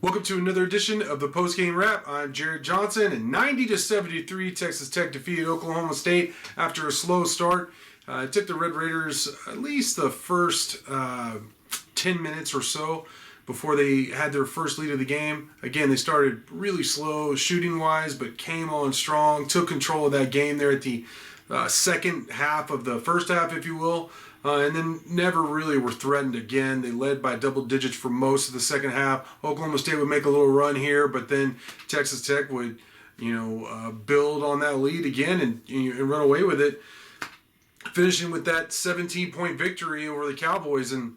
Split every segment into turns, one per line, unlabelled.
Welcome to another edition of the Post-Game Wrap. I'm Jared Johnson, and 90-73, Texas Tech defeated Oklahoma State after a slow start. It took the Red Raiders at least the first 10 minutes or so before they had their first lead of the game. Again, they started really slow shooting-wise, but came on strong, took control of that game there at the second half of the first half, if you will. And then never really were threatened again. They led by double digits for most of the second half. Oklahoma State would make a little run here, but then Texas Tech would, build on that lead again and run away with it, finishing with that 17-point victory over the Cowboys. And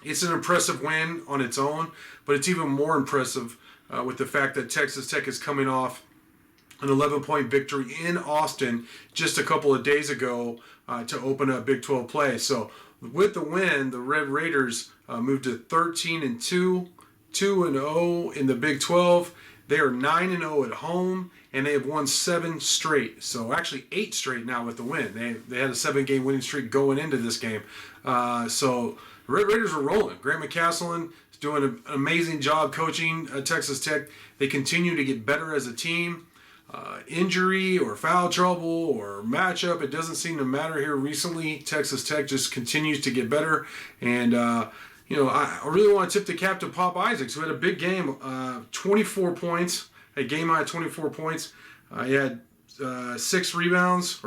it's an impressive win on its own, but it's even more impressive with the fact that Texas Tech is coming off an 11-point victory in Austin just a couple of days ago to open up Big 12 play. So with the win, the Red Raiders moved to 13-2, 2-0 in the Big 12. They are 9-0 at home, and they have won 7 straight. So actually 8 straight now with the win. They had a 7-game winning streak going into this game. So the Red Raiders are rolling. Grant McCasland is doing an amazing job coaching Texas Tech. They continue to get better as a team. Injury or foul trouble or matchup, it doesn't seem to matter here recently. Texas Tech just continues to get better. And, I really want to tip the cap to Pop Isaacs, who had a big game, 24 points, a game high 24 points. He had 5 rebounds,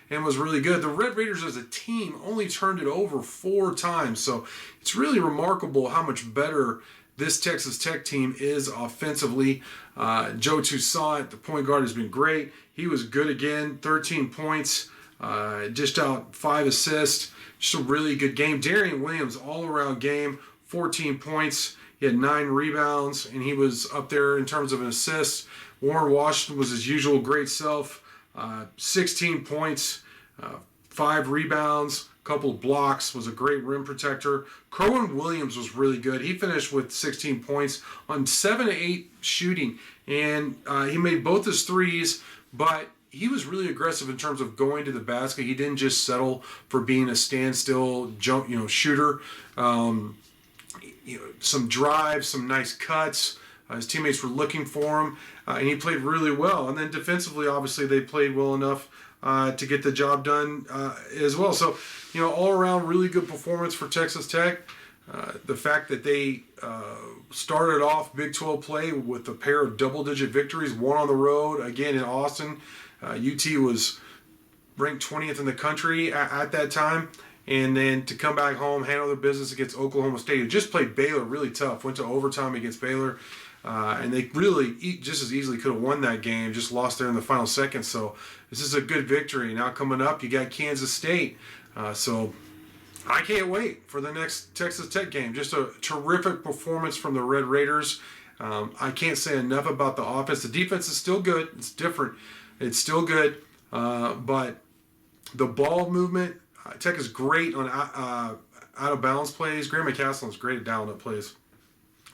and was really good. The Red Raiders as a team only turned it over 4 times. So it's really remarkable how much better this Texas Tech team is offensively. Joe Toussaint, the point guard, has been great. He was good again, 13 points, dished out 5 assists. Just a really good game. Darian Williams, all-around game, 14 points. He had 9 rebounds, and he was up there in terms of an assist. Warren Washington was his usual great self, 16 points, 5 rebounds, couple of blocks, was a great rim protector. Kerwin Williams was really good. He finished with 16 points on 7-8 shooting, and he made both his threes, but he was really aggressive in terms of going to the basket. He didn't just settle for being a standstill jump, shooter. Some drives, some nice cuts. His teammates were looking for him, and he played really well. And then defensively, obviously, they played well enough to get the job done as well. So, all around, really good performance for Texas Tech. The fact that they started off Big 12 play with a pair of double-digit victories, one on the road, again in Austin. UT was ranked 20th in the country at that time. And then to come back home, handle their business against Oklahoma State, who just played Baylor really tough, went to overtime against Baylor. And they really just as easily could have won that game, just lost there in the final seconds. So this is a good victory. Now coming up, you got Kansas State. So I can't wait for the next Texas Tech game. Just a terrific performance from the Red Raiders. I can't say enough about the offense. The defense is still good. It's different. It's still good. But the ball movement, Tech is great on out-of-bounds plays. Graham McCasland is great at down-up plays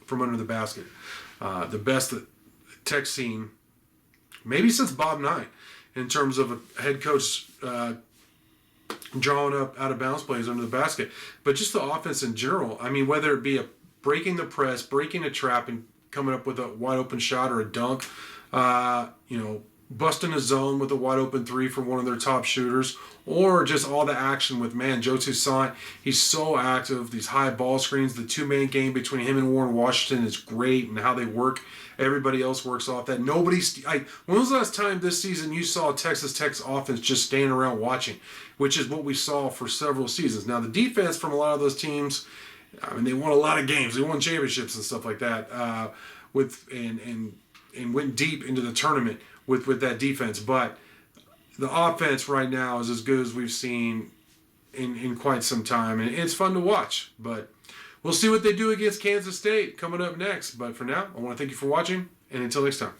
from under the basket. The best that Tech's seen, maybe since Bob Knight, in terms of a head coach drawing up out-of-bounds plays under the basket. But just the offense in general, I mean, whether it be breaking the press, breaking a trap, and coming up with a wide-open shot or a dunk, busting a zone with a wide-open 3 from one of their top shooters, or just all the action with, Joe Toussaint. He's so active. These high ball screens, the 2-man game between him and Warren Washington is great, and how they work. Everybody else works off that. When was the last time this season you saw Texas Tech's offense just standing around watching, which is what we saw for several seasons. Now, the defense from a lot of those teams, they won a lot of games. They won championships and stuff like that, and went deep into the tournament with that defense. But the offense right now is as good as we've seen in quite some time. And it's fun to watch. But we'll see what they do against Kansas State coming up next. But for now, I want to thank you for watching. And until next time.